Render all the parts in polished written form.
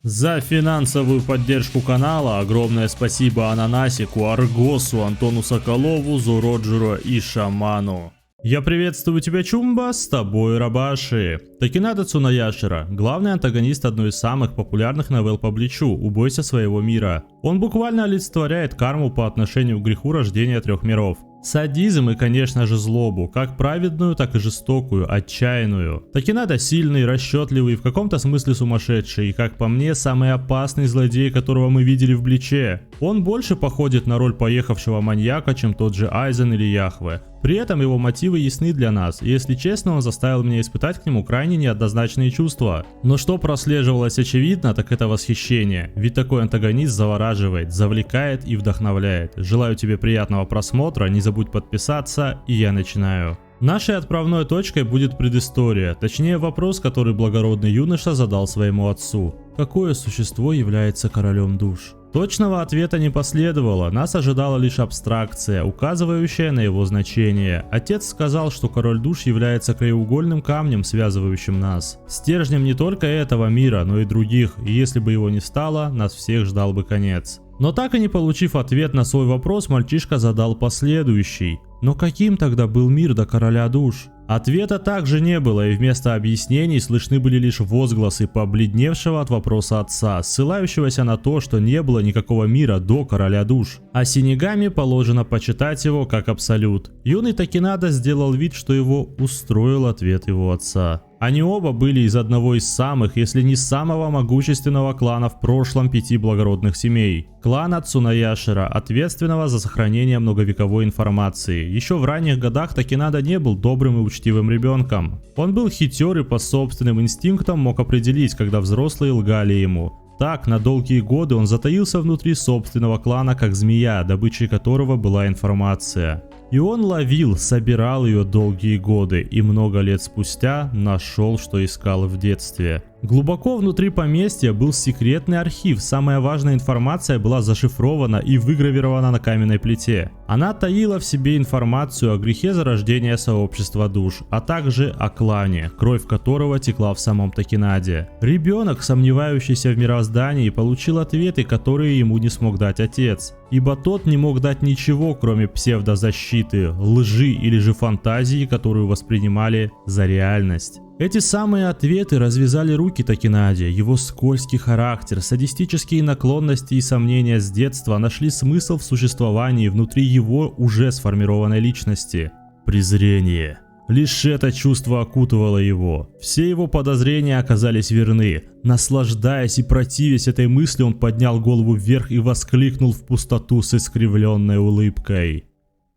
За финансовую поддержку канала огромное спасибо Ананасику, Аргосу, Антону Соколову, Зуроджеру и Шаману. Я приветствую тебя, Чумба, с тобой Рабаши. Такинада Цунаяшира, главный антагонист одной из самых популярных новелл по Бличу «Убойся своего мира». Он буквально олицетворяет карму по отношению к греху рождения трех миров. Садизм и, конечно же, злобу, как праведную, так и жестокую, отчаянную. Такинада сильный, расчетливый, в каком-то смысле сумасшедший, и, как по мне, самый опасный злодей, которого мы видели в Бличе. Он больше походит на роль поехавшего маньяка, чем тот же Айзен или Яхве. При этом его мотивы ясны для нас, и если честно, он заставил меня испытать к нему крайне неоднозначные чувства. Но что прослеживалось очевидно, так это восхищение, ведь такой антагонист завораживает, завлекает и вдохновляет. Желаю тебе приятного просмотра, не забудь подписаться, и я начинаю. Нашей отправной точкой будет предыстория, точнее вопрос, который благородный юноша задал своему отцу. Какое существо является королем душ? Точного ответа не последовало, нас ожидала лишь абстракция, указывающая на его значение. Отец сказал, что король душ является краеугольным камнем, связывающим нас. Стержнем не только этого мира, но и других, и если бы его не стало, нас всех ждал бы конец. Но так и не получив ответ на свой вопрос, мальчишка задал последующий. Но каким тогда был мир до короля душ? Ответа также не было, и вместо объяснений слышны были лишь возгласы побледневшего от вопроса отца, ссылающегося на то, что не было никакого мира до короля душ. А Синегами положено почитать его как абсолют. Юный Такинада сделал вид, что его устроил ответ его отца. Они оба были из одного из самых, если не самого могущественного клана в прошлом 5 благородных семей. Клана Цунаяшира, ответственного за сохранение многовековой информации. Еще в ранних годах Такинада не был добрым и учтивым ребенком. Он был хитер и по собственным инстинктам мог определить, когда взрослые лгали ему. Так, на долгие годы он затаился внутри собственного клана, как змея, добычей которого была информация. И он ловил, собирал ее долгие годы и много лет спустя нашел, что искал в детстве. Глубоко внутри поместья был секретный архив, самая важная информация была зашифрована и выгравирована на каменной плите. Она таила в себе информацию о грехе зарождения сообщества душ, а также о клане, кровь которого текла в самом Такинаде. Ребенок, сомневающийся в мироздании, получил ответы, которые ему не смог дать отец. Ибо тот не мог дать ничего, кроме псевдозащиты, лжи или же фантазии, которую воспринимали за реальность. Эти самые ответы развязали руки Такинаде, его скользкий характер, садистические наклонности и сомнения с детства нашли смысл в существовании внутри его уже сформированной личности. Презрение. Лишь это чувство окутывало его. Все его подозрения оказались верны. Наслаждаясь и противясь этой мысли, он поднял голову вверх и воскликнул в пустоту с искривленной улыбкой.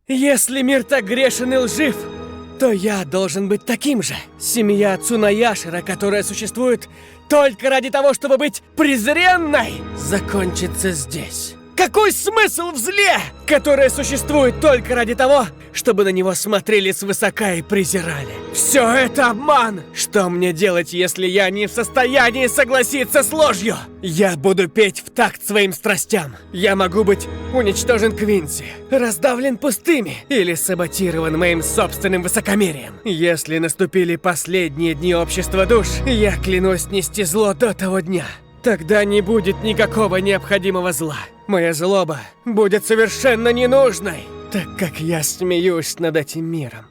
«Если мир так грешен и лжив, то я должен быть таким же. Семья Цунаяшира, которая существует только ради того, чтобы быть презренной, закончится здесь. Какой смысл в зле, которое существует только ради того, чтобы на него смотрели свысока и презирали? Все это обман! Что мне делать, если я не в состоянии согласиться с ложью? Я буду петь в такт своим страстям. Я могу быть уничтожен Квинси, раздавлен пустыми или саботирован моим собственным высокомерием. Если наступили последние дни общества душ, я клянусь нести зло до того дня. Тогда не будет никакого необходимого зла. Моя злоба будет совершенно ненужной, так как я смеюсь над этим миром.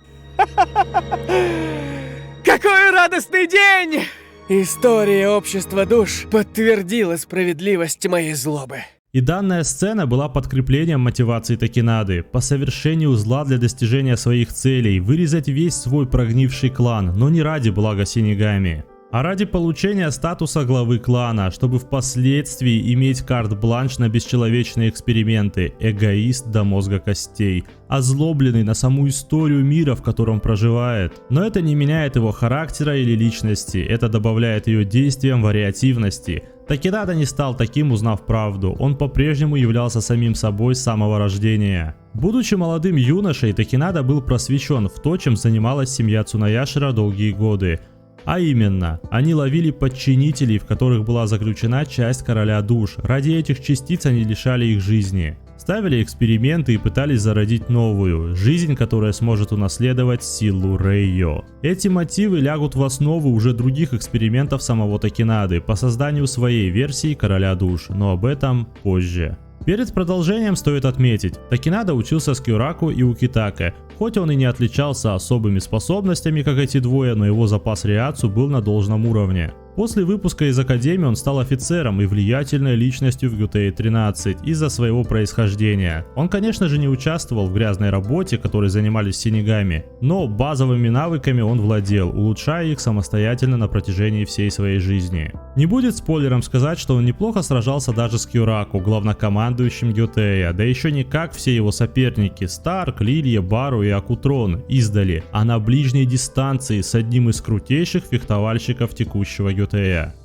Какой радостный день! История общества душ подтвердила справедливость моей злобы. И данная сцена была подкреплением мотивации Такинады по совершению зла для достижения своих целей, вырезать весь свой прогнивший клан, но не ради блага Синегами, а ради получения статуса главы клана, чтобы впоследствии иметь карт-бланш на бесчеловечные эксперименты, эгоист до мозга костей, озлобленный на саму историю мира, в котором проживает. Но это не меняет его характера или личности, это добавляет ее действиям вариативности. Такинада не стал таким, узнав правду, он по-прежнему являлся самим собой с самого рождения. Будучи молодым юношей, Такинада был просвещен в то, чем занималась семья Цунаяшира долгие годы. А именно, они ловили подчинителей, в которых была заключена часть короля душ. Ради этих частиц они лишали их жизни. ставили эксперименты и пытались зародить новую жизнь, которая сможет унаследовать силу Рейо. Эти мотивы лягут в основу уже других экспериментов самого Такинады по созданию своей версии Короля Душ, но об этом позже. Перед продолжением стоит отметить, Такинада учился с Кюраку и Укитаке. Хоть он и не отличался особыми способностями, как эти двое, но его запас Риацу был на должном уровне. После выпуска из Академии он стал офицером и влиятельной личностью в Гютеи-13 из-за своего происхождения. Он, конечно же, не участвовал в грязной работе, которой занимались синигами, но базовыми навыками он владел, улучшая их самостоятельно на протяжении всей своей жизни. Не будет спойлером сказать, что он неплохо сражался даже с Кюраку, главнокомандующим Гютея, да еще не как все его соперники Старк, Лилия, Бару и Акутрон издали, а на ближней дистанции с одним из крутейших фехтовальщиков текущего Гютея.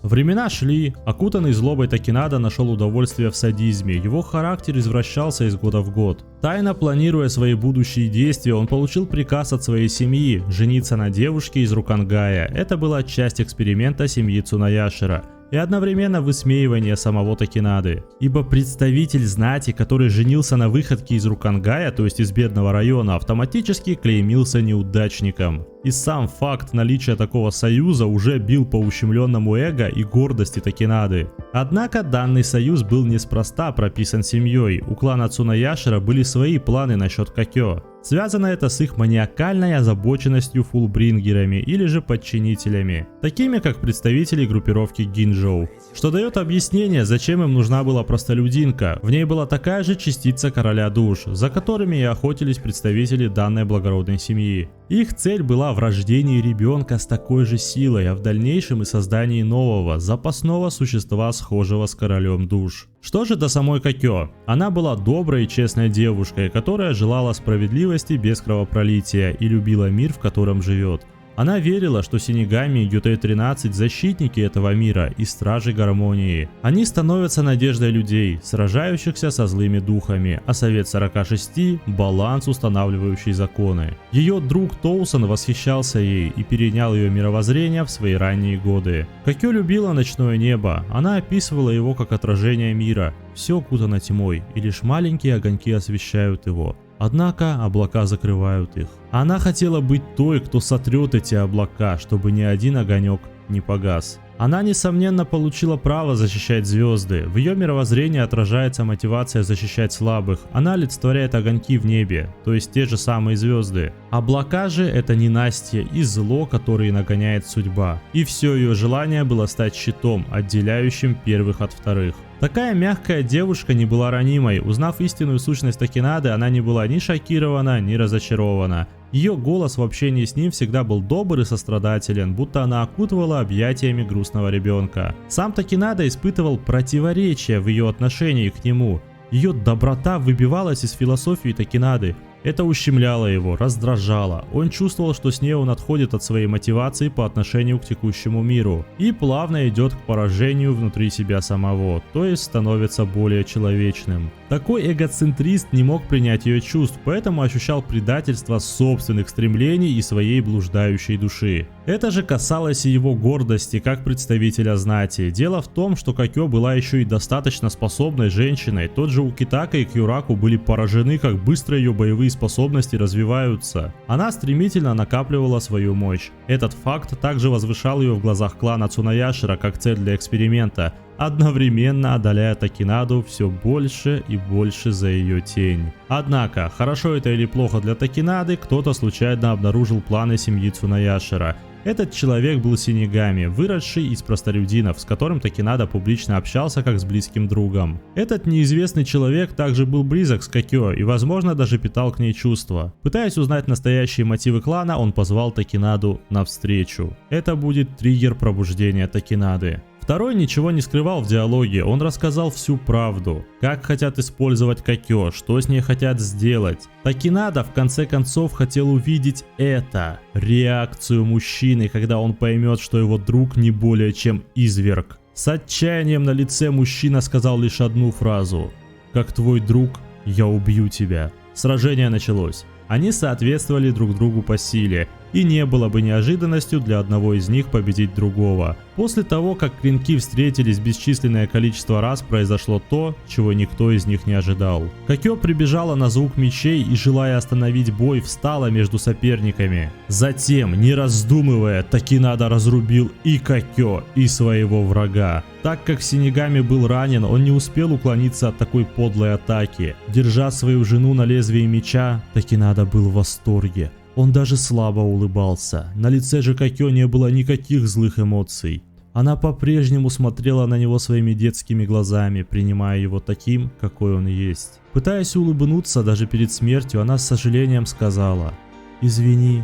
Времена шли, окутанный злобой Такинада нашел удовольствие в садизме, его характер извращался из года в год. Тайно планируя свои будущие действия, он получил приказ от своей семьи жениться на девушке из Рукангая. Это была часть эксперимента семьи Цунаяшира и одновременно высмеивание самого Такинады. Ибо представитель знати, который женился на выходке из Рукангая, то есть из бедного района, автоматически клеймился неудачником. И сам факт наличия такого союза уже бил по ущемленному эго и гордости Такинады. Однако данный союз был неспроста прописан семьей, у клана Цунаяшира были свои планы насчет Какё. Связано это с их маниакальной озабоченностью фуллбрингерами или же подчинителями, такими как представители группировки Гинджоу, что дает объяснение, зачем им нужна была простолюдинка. В ней была такая же частица Короля Душ, за которыми и охотились представители данной благородной семьи. Их цель была в рождении ребенка с такой же силой, а в дальнейшем и создании нового, запасного существа, схожего с Королем Душ. Что же до самой Какё? Она была доброй и честной девушкой, которая желала справедливости без кровопролития и любила мир, в котором живет. Она верила, что синигами и Гютеи-13 защитники этого мира и стражи гармонии. Они становятся надеждой людей, сражающихся со злыми духами, а Совет 46 – баланс, устанавливающий законы. Ее друг Тоусон восхищался ей и перенял ее мировоззрение в свои ранние годы. Какё любила ночное небо, она описывала его как отражение мира. Все окутано тьмой, и лишь маленькие огоньки освещают его. Однако облака закрывают их. Она хотела быть той, кто сотрет эти облака, чтобы ни один огонек не погас. Она, несомненно, получила право защищать звезды. В ее мировоззрении отражается мотивация защищать слабых. Она олицетворяет огоньки в небе, то есть те же самые звезды. Облака же это ненастье и зло, которое нагоняет судьба. И все ее желание было стать щитом, отделяющим первых от вторых. Такая мягкая девушка не была ранимой. Узнав истинную сущность Такинады, она не была ни шокирована, ни разочарована. Ее голос в общении с ним всегда был добр и сострадателен, будто она окутывала объятиями грустного ребенка. Сам Такинада испытывал противоречия в ее отношении к нему. Ее доброта выбивалась из философии Такинады. Это ущемляло его, раздражало. Он чувствовал, что с ней он отходит от своей мотивации по отношению к текущему миру и плавно идет к поражению внутри себя самого, то есть становится более человечным. Такой эгоцентрист не мог принять ее чувств, поэтому ощущал предательство собственных стремлений и своей блуждающей души. Это же касалось и его гордости как представителя знати. Дело в том, что Какё была еще и достаточно способной женщиной. Тот же Укитака и Кюраку были поражены, как быстро ее боевые способности развиваются. Она стремительно накапливала свою мощь. Этот факт также возвышал ее в глазах клана Цунаяшира как цель для эксперимента, одновременно отдаляя Такинаду все больше и больше за ее тень. Однако, хорошо это или плохо для Такинады, кто-то случайно обнаружил планы семьи Цунаяшира. Этот человек был синигами, выросший из простолюдинов, с которым Такинада публично общался как с близким другом. Этот неизвестный человек также был близок с Какё и, возможно, даже питал к ней чувства. Пытаясь узнать настоящие мотивы клана, он позвал Такинаду навстречу. Это будет триггер пробуждения Такинады. Второй ничего не скрывал в диалоге, он рассказал всю правду. Как хотят использовать Какё, что с ней хотят сделать. Такинада в конце концов хотел увидеть это. Реакцию мужчины, когда он поймет, что его друг не более чем изверг. С отчаянием на лице мужчина сказал лишь одну фразу: «Как твой друг, я убью тебя». Сражение началось. Они соответствовали друг другу по силе. и не было бы неожиданностью для одного из них победить другого. После того, как клинки встретились бесчисленное количество раз, произошло то, чего никто из них не ожидал. Кокё прибежала на звук мечей и, желая остановить бой, встала между соперниками. Затем, не раздумывая, Такинада разрубил и Кокё, и своего врага. Так как Синегами был ранен, он не успел уклониться от такой подлой атаки. Держа свою жену на лезвии меча, Такинада был в восторге. Он даже слабо улыбался. На лице же Кокё не было никаких злых эмоций. Она по-прежнему смотрела на него своими детскими глазами, принимая его таким, какой он есть. Пытаясь улыбнуться даже перед смертью, она с сожалением сказала: «Извини,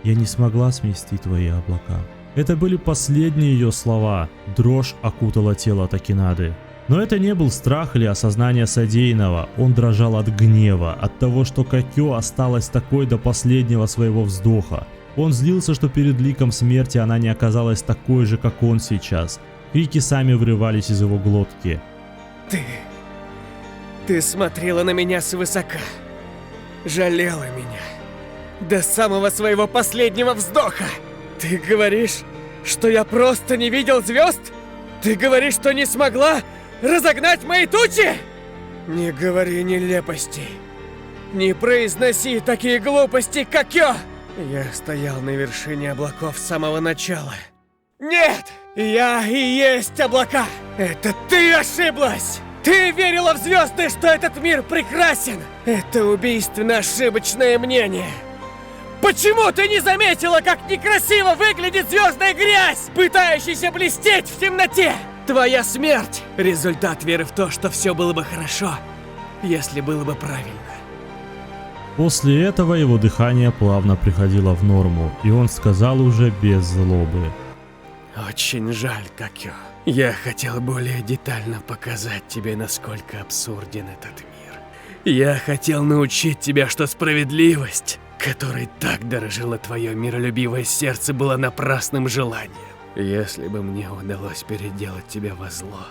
я не смогла смести твои облака». Это были последние ее слова. Дрожь окутала тело Такинады. Но это не был страх или осознание содеянного, он дрожал от гнева, от того, что Кокё осталась такой до последнего своего вздоха. Он злился, что перед ликом смерти она не оказалась такой же, как он сейчас. Крики сами вырывались из его глотки. Ты смотрела на меня свысока, жалела меня, до самого своего последнего вздоха. Ты говоришь, что я просто не видел звезд? Ты говоришь, что не смогла разогнать мои тучи? Не говори нелепостей. Не произноси такие глупости, Кокё! Я стоял на вершине облаков с самого начала. Нет! Я и есть облака! Это ты ошиблась! Ты верила в звезды, что этот мир прекрасен! Это убийственно ошибочное мнение! Почему ты не заметила, как некрасиво выглядит звездная грязь, пытающаяся блестеть в темноте? Твоя смерть – результат веры в то, что все было бы хорошо, если было бы правильно. После этого его дыхание плавно приходило в норму, и он сказал уже без злобы: Очень жаль, Кокё. Я хотел более детально показать тебе, насколько абсурден этот мир. Я хотел научить тебя, что справедливость, которой так дорожило твое миролюбивое сердце, была напрасным желанием. Если бы мне удалось переделать тебя во зло,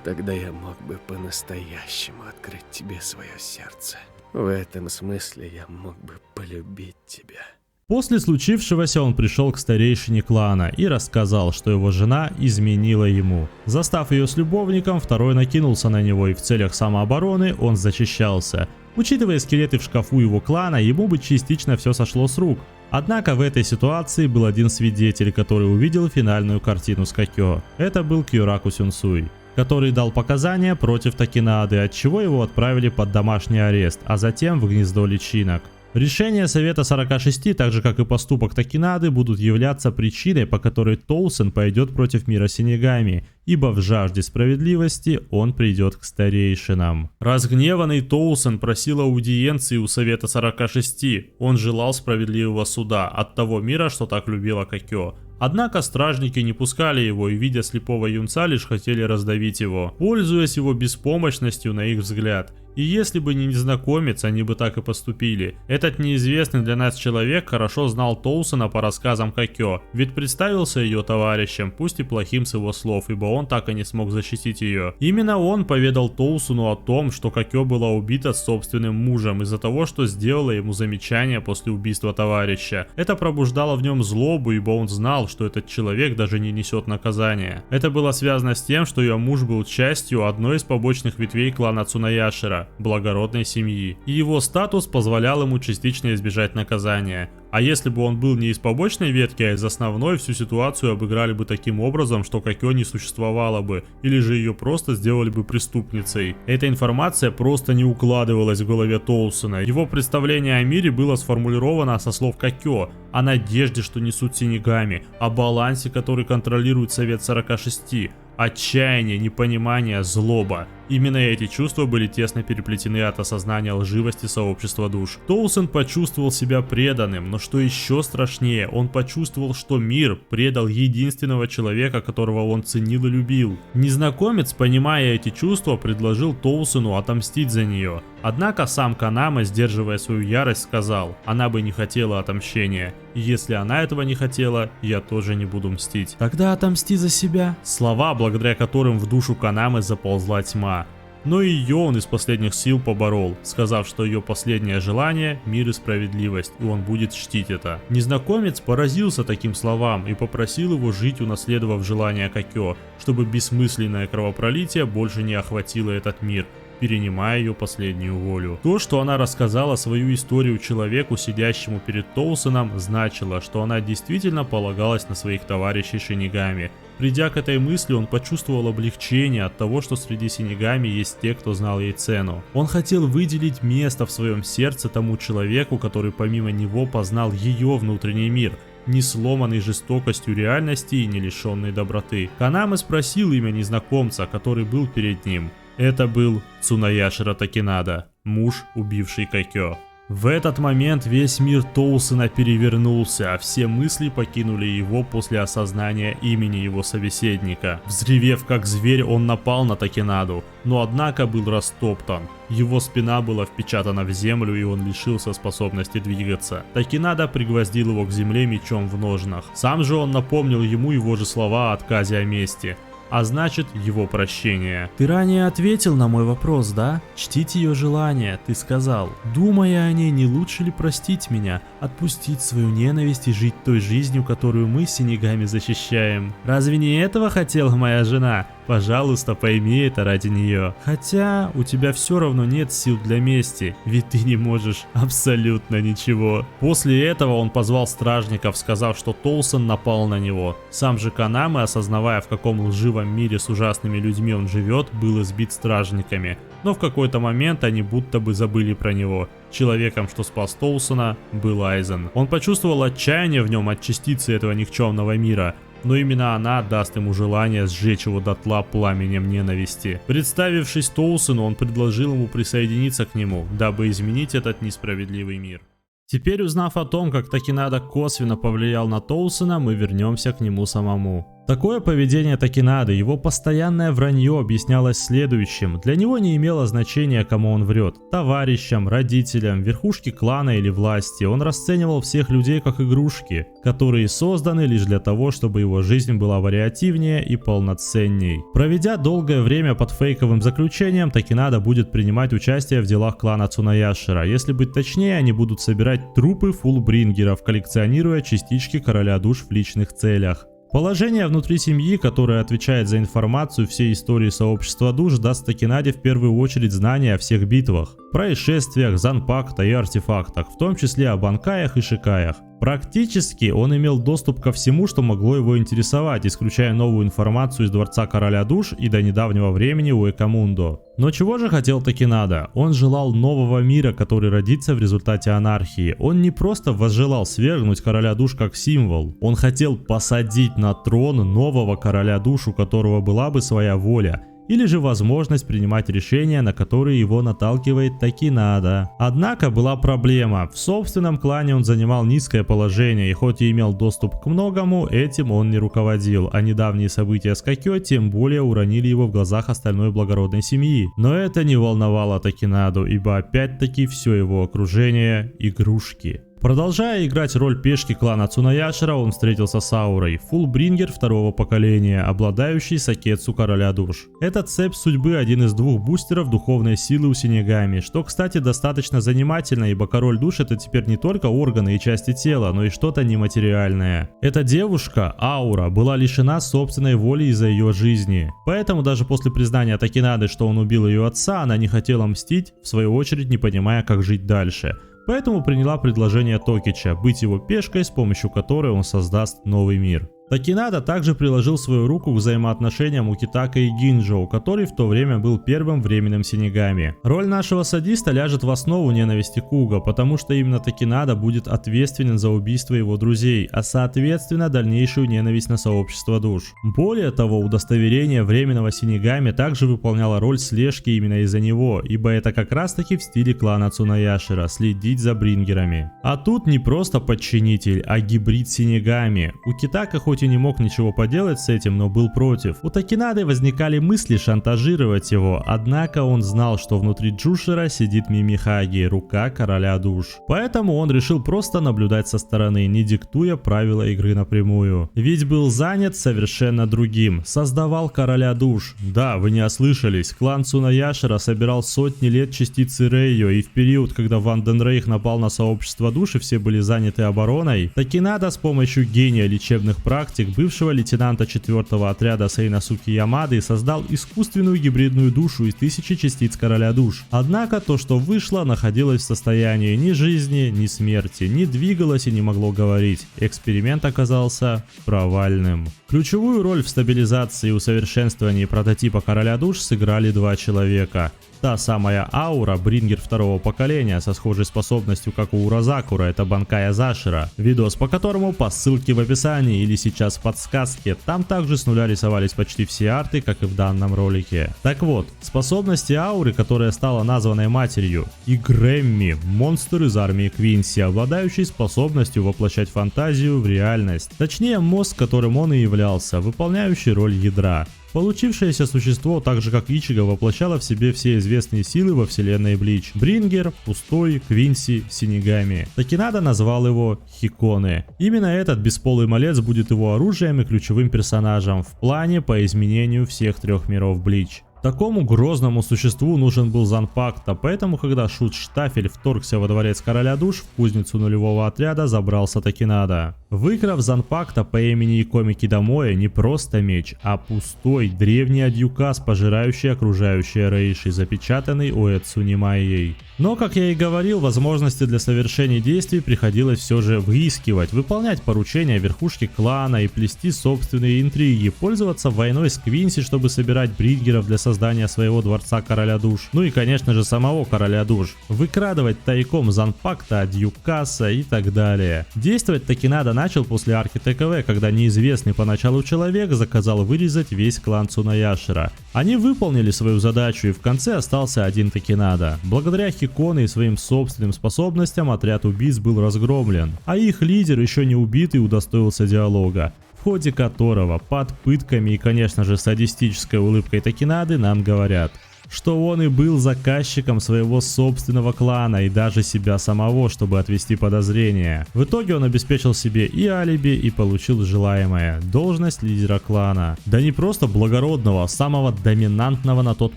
тогда я мог бы по-настоящему открыть тебе свое сердце. В этом смысле я мог бы полюбить тебя. После случившегося он пришел к старейшине клана и рассказал, что его жена изменила ему. Застав ее с любовником, второй накинулся на него, и в целях самообороны он защищался. Учитывая скелеты в шкафу его клана, ему бы частично все сошло с рук. Однако в этой ситуации был один свидетель, который увидел финальную картину с Кокё. Это был Кьюраку Сюнсуй, который дал показания против Такинады, отчего его отправили под домашний арест, а затем в гнездо личинок. Решение Совета 46, так же как и поступок Такинады, будут являться причиной, по которой Тоусен пойдет против мира Синегами, ибо в жажде справедливости он придет к старейшинам. Разгневанный Тоусен просил аудиенции у Совета 46, он желал справедливого суда от того мира, что так любила Кокё. Однако стражники не пускали его и, видя слепого юнца, лишь хотели раздавить его, пользуясь его беспомощностью на их взгляд. И если бы не незнакомец, они бы так и поступили. Этот неизвестный для нас человек хорошо знал Тоусена по рассказам Кокё, ведь представился ее товарищем, пусть и плохим с его слов, ибо он так и не смог защитить ее. Именно он поведал Тоусену о том, что Кокё была убита собственным мужем из-за того, что сделала ему замечание после убийства товарища. Это пробуждало в нем злобу, ибо он знал, что этот человек даже не несет наказания. Это было связано с тем, что ее муж был частью одной из побочных ветвей клана Цунаяшира, благородной семьи, и его статус позволял ему частично избежать наказания. А если бы он был не из побочной ветки, а из основной, всю ситуацию обыграли бы таким образом, что Кокё не существовало бы, или же ее просто сделали бы преступницей. Эта информация просто не укладывалась в голове Тоусена. Его представление о мире было сформулировано со слов Кокё, о надежде, что несут Синегами, о балансе, который контролирует Совет 46, отчаяние, непонимание, злоба. Именно эти чувства были тесно переплетены от осознания лживости сообщества душ. Тоусен почувствовал себя преданным, но что еще страшнее, он почувствовал, что мир предал единственного человека, которого он ценил и любил. Незнакомец, понимая эти чувства, предложил Тоусену отомстить за нее. Однако сам Канама, сдерживая свою ярость, сказал: она бы не хотела отомщения. И если она этого не хотела, я тоже не буду мстить. Тогда отомсти за себя. Слова, благодаря которым в душу Канамы заползла тьма. Но и ее он из последних сил поборол, сказав, что ее последнее желание – мир и справедливость, и он будет чтить это. Незнакомец поразился таким словам и попросил его жить, унаследовав желание Кокё, чтобы бессмысленное кровопролитие больше не охватило этот мир, перенимая ее последнюю волю. То, что она рассказала свою историю человеку, сидящему перед Тоусеном, значило, что она действительно полагалась на своих товарищей шинигами. Придя к этой мысли, он почувствовал облегчение от того, что среди шинигами есть те, кто знал ей цену. Он хотел выделить место в своем сердце тому человеку, который помимо него познал ее внутренний мир, не сломанный жестокостью реальности и не лишенный доброты. Канаме спросил имя незнакомца, который был перед ним. Это был Цунаяшира Такинада, муж, убивший Кокё. В этот момент весь мир Тоусена перевернулся, а все мысли покинули его после осознания имени его собеседника. Взревев как зверь, он напал на Такинаду, но однако был растоптан. Его спина была впечатана в землю, и он лишился способности двигаться. Такинада пригвоздил его к земле мечом в ножнах. Сам же он напомнил ему его же слова о отказе о мести. А значит, его прощение. Ты ранее ответил на мой вопрос, да? Чтить ее желание, ты сказал. Думая о ней, не лучше ли простить меня, отпустить свою ненависть и жить той жизнью, которую мы с Синигами защищаем? Разве не этого хотела моя жена? Пожалуйста, пойми это ради нее. Хотя у тебя все равно нет сил для мести, ведь ты не можешь абсолютно ничего. После этого он позвал стражников, сказав, что Тоусен напал на него. Сам же Канаме, осознавая, в каком лживом мире с ужасными людьми он живет, был избит стражниками. Но в какой-то момент они будто бы забыли про него. Человеком, что спас Тоусена, был Айзен. Он почувствовал отчаяние в нем от частицы этого никчемного мира. Но именно она даст ему желание сжечь его дотла пламенем ненависти. Представившись Тоусену, он предложил ему присоединиться к нему, дабы изменить этот несправедливый мир. Теперь, узнав о том, как Такинада косвенно повлиял на Тоусена, мы вернемся к нему самому. Такое поведение Такинады, его постоянное вранье объяснялось следующим. Для него не имело значения, кому он врет. Товарищам, родителям, верхушке клана или власти. Он расценивал всех людей как игрушки, которые созданы лишь для того, чтобы его жизнь была вариативнее и полноценней. Проведя долгое время под фейковым заключением, Такинада будет принимать участие в делах клана Цунаяшира. Если быть точнее, они будут собирать трупы фуллбрингеров, коллекционируя частички короля душ в личных целях. Положение внутри семьи, которое отвечает за информацию всей истории сообщества душ, даст Такинаде в первую очередь знания о всех битвах, происшествиях, занпакта и артефактах, в том числе о банкаях и шикаях. Практически он имел доступ ко всему, что могло его интересовать, исключая новую информацию из Дворца Короля Душ и до недавнего времени Уэкамундо. Но чего же хотел Такинада? Он желал нового мира, который родится в результате анархии. Он не просто возжелал свергнуть Короля Душ как символ. Он хотел посадить на трон нового Короля Душ, у которого была бы своя воля. Или же возможность принимать решения, на которые его наталкивает Такинада. Однако была проблема. В собственном клане он занимал низкое положение, и хоть и имел доступ к многому, этим он не руководил, а недавние события с Кокё тем более уронили его в глазах остальной благородной семьи. Но это не волновало Такинаду, ибо опять-таки все его окружение – игрушки. Продолжая играть роль пешки клана Цунаяшира, он встретился с Аурой, фуллбрингер второго поколения, обладающий Сакетсу Короля Душ. Это цепь судьбы, один из двух бустеров духовной силы у Синигами, что, кстати, достаточно занимательно, ибо Король Душ это теперь не только органы и части тела, но и что-то нематериальное. Эта девушка, Аура, была лишена собственной воли из-за ее жизни. Поэтому даже после признания Такинады, что он убил ее отца, она не хотела мстить, в свою очередь не понимая, как жить дальше. Поэтому приняла предложение Токича быть его пешкой, с помощью которой он создаст новый мир. Такинада также приложил свою руку к взаимоотношениям Укитака и Гинджоу, который в то время был первым временным Синигами. Роль нашего садиста ляжет в основу ненависти Куга, потому что именно Такинада будет ответственен за убийство его друзей, а соответственно дальнейшую ненависть на сообщество душ. Более того, удостоверение временного Синигами также выполняло роль слежки именно из-за него, ибо это как раз таки в стиле клана Цунаяшира – следить за брингерами. А тут не просто подчинитель, а гибрид Синигами. Укитака хоть хоть и не мог ничего поделать с этим, но был против. У Такинады возникали мысли шантажировать его, однако он знал, что внутри Джушера сидит Мимихаги, рука короля душ. Поэтому он решил просто наблюдать со стороны, не диктуя правила игры напрямую. Ведь был занят совершенно другим. Создавал короля душ. Да, вы не ослышались, клан Цунаяшира собирал сотни лет частицы Рейо, и в период, когда Ванденрейх напал на сообщество душ и все были заняты обороной, Такинада с помощью гения лечебных практик бывшего лейтенанта 4-го отряда Сейносуки Ямады создал искусственную гибридную душу из 1000 частиц короля душ. Однако то, что вышло, находилось в состоянии ни жизни, ни смерти, не двигалось и не могло говорить. Эксперимент оказался провальным. Ключевую роль в стабилизации и усовершенствовании прототипа короля душ сыграли два человека. Та самая аура, Брингер второго поколения, со схожей способностью как у Уразакура, это Банкая Зашира. Видос по которому по ссылке в описании или сейчас в подсказке, там также с нуля рисовались почти все арты, как и в данном ролике. Так вот, способности ауры, которая стала названной матерью, и Грэмми, монстр из армии Квинси, обладающий способностью воплощать фантазию в реальность. Точнее, мозг, которым он и являлся, выполняющий роль ядра. Получившееся существо, так же как Ичиго, воплощало в себе все известные силы во вселенной Блич. Брингер, Пустой, Квинси, Синигами. Такинада назвал его Хиконе. Именно этот бесполый малец будет его оружием и ключевым персонажем в плане по изменению всех трех миров Блич. Такому грозному существу нужен был Занпакта, поэтому когда Шут Штафель вторгся во дворец короля душ, в кузницу нулевого отряда забрался Такинада. Выкрав Занпакта по имени Икоми Кидамоэ не просто меч, а пустой древний адьюкас, пожирающий окружающие Рейши, запечатанный Уэцуни Майей. Но, как я и говорил, возможности для совершения действий приходилось все же выискивать, выполнять поручения верхушки клана и плести собственные интриги, пользоваться войной с Квинси, чтобы собирать брингеров для создания своего дворца короля душ, ну и конечно же самого короля душ, выкрадывать тайком Занпакта, адьюкаса и так далее. Действовать Такинада начал после арки ТКВ, когда неизвестный поначалу человек заказал вырезать весь клан Цунаяшира. Они выполнили свою задачу, и в конце остался один Такинада. Благодаря Хиконе и своим собственным способностям отряд убийц был разгромлен, а их лидер, еще не убитый, удостоился диалога, в ходе которого под пытками и конечно же садистической улыбкой Такинады нам говорят, что он и был заказчиком своего собственного клана и даже себя самого, чтобы отвести подозрения. В итоге он обеспечил себе и алиби, и получил желаемое – должность лидера клана. Да не просто благородного, а самого доминантного на тот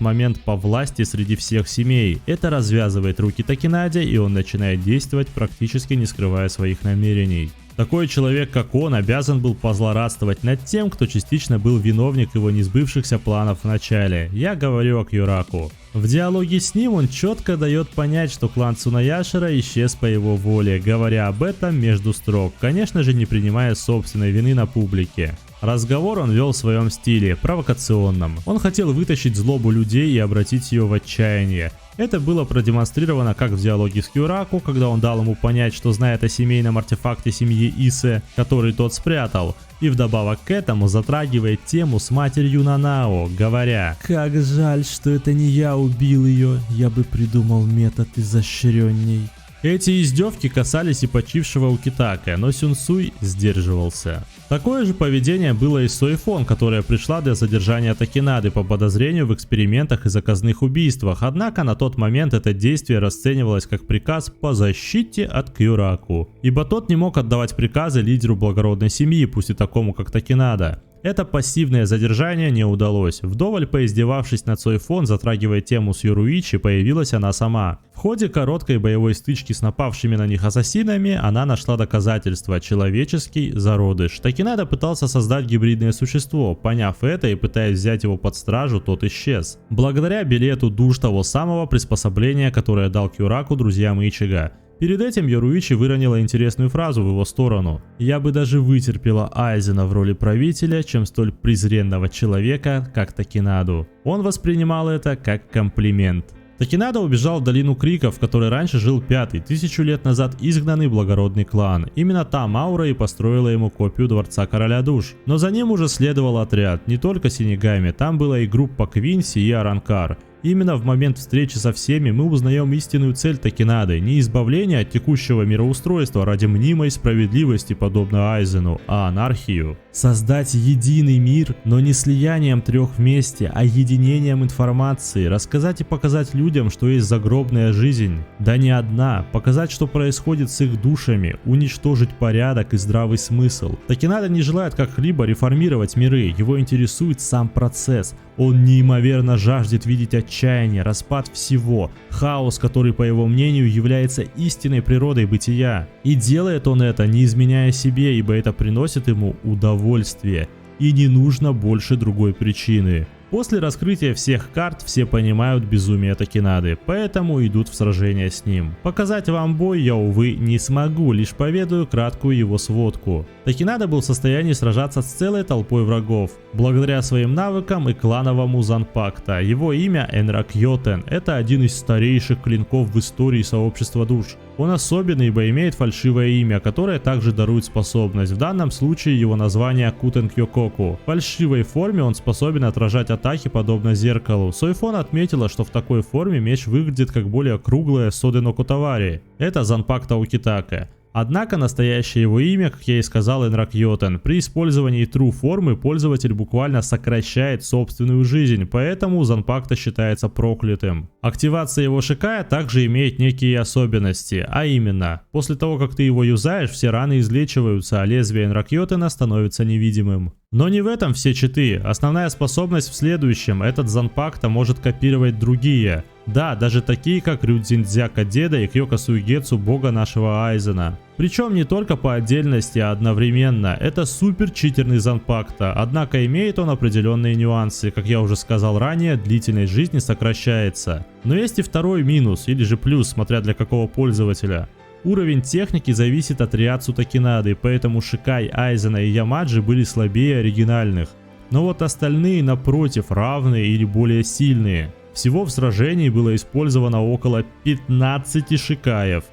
момент по власти среди всех семей. Это развязывает руки Такинаде, и он начинает действовать, практически не скрывая своих намерений. Такой человек, как он, обязан был позлорадствовать над тем, кто частично был виновник его несбывшихся планов в начале. Я говорю о Кьюраку. В диалоге с ним он четко дает понять, что клан Цунаяшира исчез по его воле, говоря об этом между строк, конечно же не принимая собственной вины на публике. Разговор он вел в своем стиле, провокационном. Он хотел вытащить злобу людей и обратить ее в отчаяние. Это было продемонстрировано как в диалоге с Кьюраку, когда он дал ему понять, что знает о семейном артефакте семьи Исе, который тот спрятал, и вдобавок к этому затрагивает тему с матерью Нанао, говоря: «Как жаль, что это не я убил ее, я бы придумал метод изощренней». Эти издевки касались и почившего Укитаке, но Сюнсуй сдерживался. Такое же поведение было и с Сойфон, которая пришла для задержания Такинады по подозрению в экспериментах и заказных убийствах, однако на тот момент это действие расценивалось как приказ по защите от Кьюраку, ибо тот не мог отдавать приказы лидеру благородной семьи, пусть и такому как Такинада. Это пассивное задержание не удалось. Вдоволь поиздевавшись над Сойфон, затрагивая тему с Юруичи, появилась она сама. В ходе короткой боевой стычки с напавшими на них ассасинами она нашла доказательства – человеческий зародыш. Такинада пытался создать гибридное существо. Поняв это и пытаясь взять его под стражу, тот исчез. Благодаря билету душ того самого приспособления, которое дал Кьюраку друзьям Ичиго. Перед этим Юруичи выронила интересную фразу в его сторону: «Я бы даже вытерпела Айзена в роли правителя, чем столь презренного человека, как Такинаду». Он воспринимал это как комплимент. Такинада убежал в долину Криков, в которой раньше жил Пятый, 1000 лет назад изгнанный благородный клан. Именно там аура и построила ему копию дворца короля душ. Но за ним уже следовал отряд, не только Синигами, там была и группа Квинси и Аранкар. Именно в момент встречи со всеми мы узнаем истинную цель Такинады, не избавление от текущего мироустройства ради мнимой справедливости, подобно Айзену, а анархию. Создать единый мир, но не слиянием трех вместе, а единением информации, рассказать и показать людям, что есть загробная жизнь, да не одна, показать, что происходит с их душами, уничтожить порядок и здравый смысл. Такинада не желает как-либо реформировать миры, его интересует сам процесс. Он неимоверно жаждет видеть отчаяние, распад всего, хаос, который, по его мнению, является истинной природой бытия. И делает он это, не изменяя себе, ибо это приносит ему удовольствие. И не нужно больше другой причины. После раскрытия всех карт все понимают безумие Такинады, поэтому идут в сражение с ним. Показать вам бой я, увы, не смогу, лишь поведаю краткую его сводку. Такинада был в состоянии сражаться с целой толпой врагов, благодаря своим навыкам и клановому Занпакта. Его имя Энрак-Йотен, это один из старейших клинков в истории сообщества душ. Он особенный, ибо имеет фальшивое имя, которое также дарует способность. В данном случае его название Кутен-Кёкоку. В фальшивой форме он способен отражать атаки подобно зеркалу. Сойфон отметила, что в такой форме меч выглядит как более круглое Содено Кутавари. Это Занпакта Укитаке. Однако настоящее его имя, как я и сказал, Энрак-Йотен. При использовании True формы пользователь буквально сокращает собственную жизнь, поэтому Занпакта считается проклятым. Активация его Шикая также имеет некие особенности, а именно, после того как ты его юзаешь, все раны излечиваются, а лезвие Энрак-Йотена становится невидимым. Но не в этом все читы. Основная способность в следующем: этот Занпакта может копировать другие. Да, даже такие как Рюдзиндзяка Деда и Кьёка Суигетсу, бога нашего Айзена. Причем не только по отдельности, а одновременно. Это супер читерный Занпакта, однако имеет он определенные нюансы. Как я уже сказал ранее, длительность жизни сокращается. Но есть и второй минус, или же плюс, смотря для какого пользователя. Уровень техники зависит от Риацу Такинады, поэтому Шикай, Айзена и Ямаджи были слабее оригинальных. Но вот остальные, напротив, равные или более сильные. Всего в сражении было использовано около 15 Шикаев.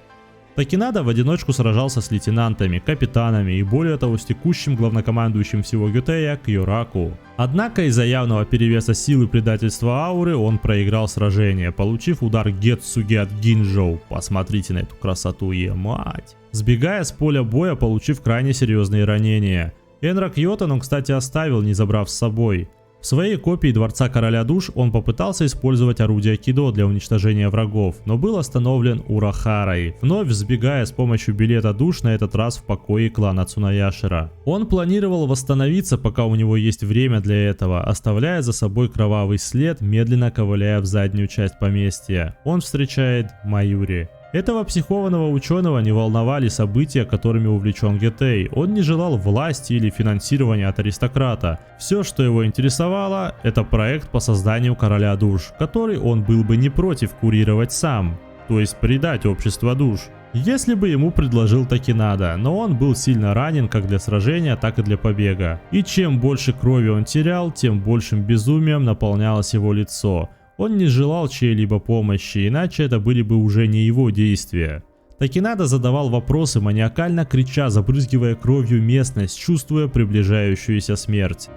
Такинада в одиночку сражался с лейтенантами, капитанами и более того с текущим главнокомандующим всего Гютея Кьёраку. Однако из-за явного перевеса силы предательства ауры он проиграл сражение, получив удар Гетсуги от Гинжоу. Посмотрите на эту красоту, мать. Сбегая с поля боя, получив крайне серьезные ранения. Энрак-Йотен он, кстати, оставил, не забрав с собой. В своей копии Дворца Короля Душ он попытался использовать орудие Кидо для уничтожения врагов, но был остановлен Урахарой, вновь сбегая с помощью билета душ, на этот раз в покое клана Цунаяшира. Он планировал восстановиться, пока у него есть время для этого, оставляя за собой кровавый след, медленно ковыляя в заднюю часть поместья. Он встречает Маюри. Этого психованного ученого не волновали события, которыми увлечен Гетей. Он не желал власти или финансирования от аристократа. Все, что его интересовало, это проект по созданию Короля Душ, который он был бы не против курировать сам, то есть предать общество душ, если бы ему предложил Такинада, но он был сильно ранен как для сражения, так и для побега. И чем больше крови он терял, тем большим безумием наполнялось его лицо. Он не желал чьей-либо помощи, иначе это были бы уже не его действия. Такинада задавал вопросы, маниакально крича, забрызгивая кровью местность, чувствуя приближающуюся смерть.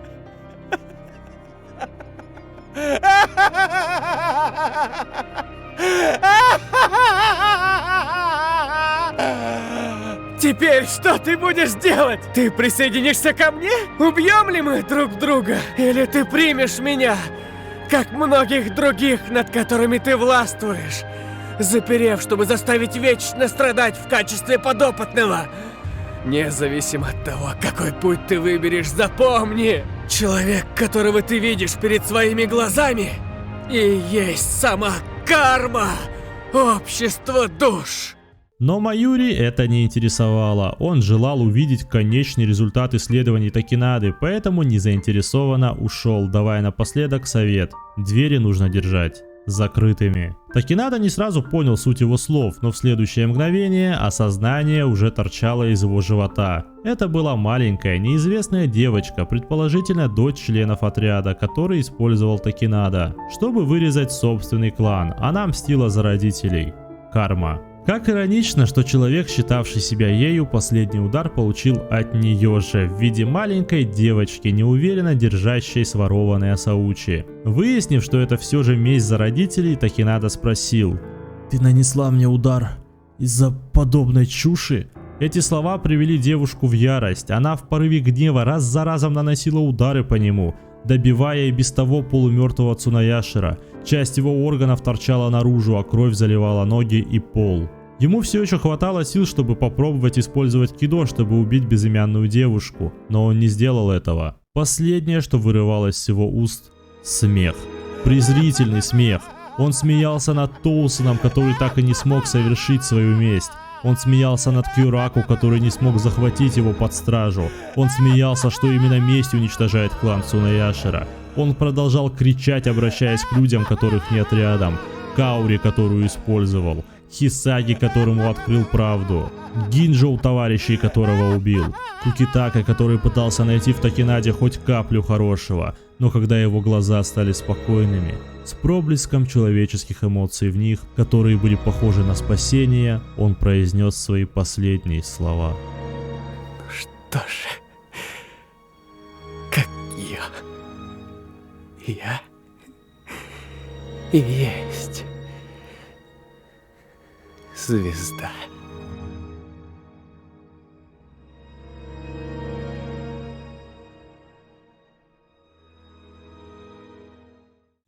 Теперь что ты будешь делать? Ты присоединишься ко мне? Убьем ли мы друг друга? Или ты примешь меня, как многих других, над которыми ты властвуешь, заперев, чтобы заставить вечно страдать в качестве подопытного? Независимо от того, какой путь ты выберешь, запомни, человек, которого ты видишь перед своими глазами, и есть сама карма общества душ. Но Маюри это не интересовало, он желал увидеть конечный результат исследований Такинады, поэтому незаинтересованно ушел, давая напоследок совет: двери нужно держать закрытыми. Такинада не сразу понял суть его слов, но в следующее мгновение осознание уже торчало из его живота. Это была маленькая, неизвестная девочка, предположительно дочь членов отряда, который использовал Такинада, чтобы вырезать собственный клан. Она мстила за родителей. Карма. Как иронично, что человек, считавший себя ею, последний удар получил от нее же, в виде маленькой девочки, неуверенно держащей сворованные Асаучи. Выяснив, что это все же месть за родителей, Такинада спросил: «Ты нанесла мне удар из-за подобной чуши?» Эти слова привели девушку в ярость. Она в порыве гнева раз за разом наносила удары по нему, добивая и без того полумертвого Цунаяшира. Часть его органов торчала наружу, а кровь заливала ноги и пол. Ему все еще хватало сил, чтобы попробовать использовать кидо, чтобы убить безымянную девушку, но он не сделал этого. Последнее, что вырывалось с его уст — смех. Презрительный смех. Он смеялся над Тоусоном, который так и не смог совершить свою месть. Он смеялся над Кюраку, который не смог захватить его под стражу. Он смеялся, что именно месть уничтожает клан Цунаяшира. Он продолжал кричать, обращаясь к людям, которых нет рядом. Каури, которую использовал. Хисаги, которому открыл правду. Гинджоу, товарищей которого убил. Кукитака, который пытался найти в Такинаде хоть каплю хорошего. Но когда его глаза стали спокойными, с проблеском человеческих эмоций в них, которые были похожи на спасение, он произнес свои последние слова. Что же, как я и есть звезда.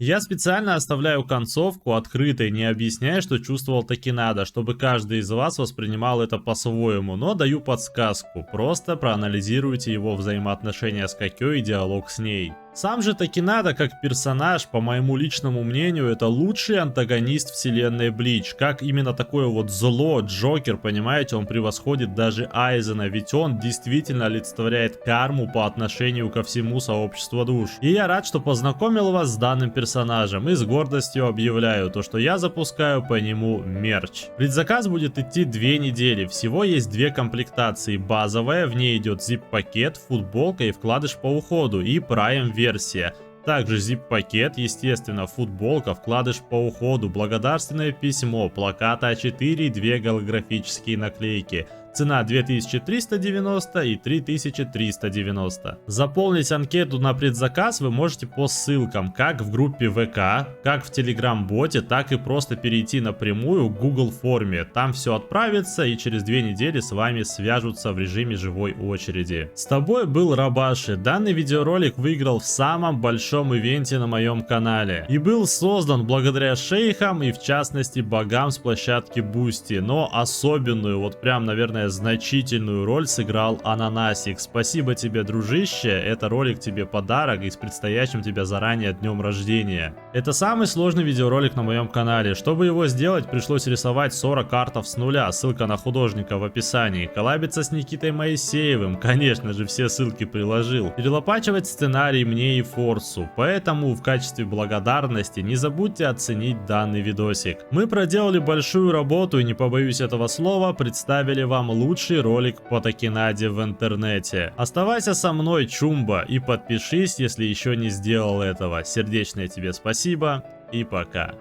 Я специально оставляю концовку открытой, не объясняя, что чувствовал Такинада, чтобы каждый из вас воспринимал это по-своему, но даю подсказку, просто проанализируйте его взаимоотношения с Какё и диалог с ней. Сам же Такинада как персонаж, по моему личному мнению, это лучший антагонист вселенной Блич. Как именно такое вот зло, Джокер, понимаете, он превосходит даже Айзена, ведь он действительно олицетворяет карму по отношению ко всему сообществу душ. И я рад, что познакомил вас с данным персонажем и с гордостью объявляю то, что я запускаю по нему мерч. Предзаказ будет идти 2 недели, всего есть 2 комплектации. Базовая, в ней идет zip-пакет, футболка и вкладыш по уходу, и Prime версия. Также zip-пакет, естественно, футболка, вкладыш по уходу, благодарственное письмо, плакат А4 и 2 голографические наклейки. Цена 2390 и 3390. Заполнить анкету на предзаказ вы можете по ссылкам, как в группе ВК, как в Telegram-боте, так и просто перейти напрямую к Google форме. Там все отправится и через 2 недели с вами свяжутся в режиме живой очереди. С тобой был Рабаши. Данный видеоролик выиграл в самом большом ивенте на моем канале и был создан благодаря шейхам и в частности богам с площадки Boosty, но особенную, вот прям, наверное, значительную роль сыграл Ананасик. Спасибо тебе, дружище, это ролик тебе подарок и с предстоящим тебя заранее днем рождения. Это самый сложный видеоролик на моем канале. Чтобы его сделать, пришлось рисовать 40 артов с нуля, ссылка на художника в описании, коллабиться с Никитой Моисеевым, конечно же все ссылки приложил, перелопачивать сценарий мне и Форсу, поэтому в качестве благодарности не забудьте оценить данный видосик. Мы проделали большую работу и, не побоюсь этого слова, представили вам лучший ролик по Такинаде в интернете. Оставайся со мной, Чумба, и подпишись, если еще не сделал этого. Сердечное тебе спасибо и пока.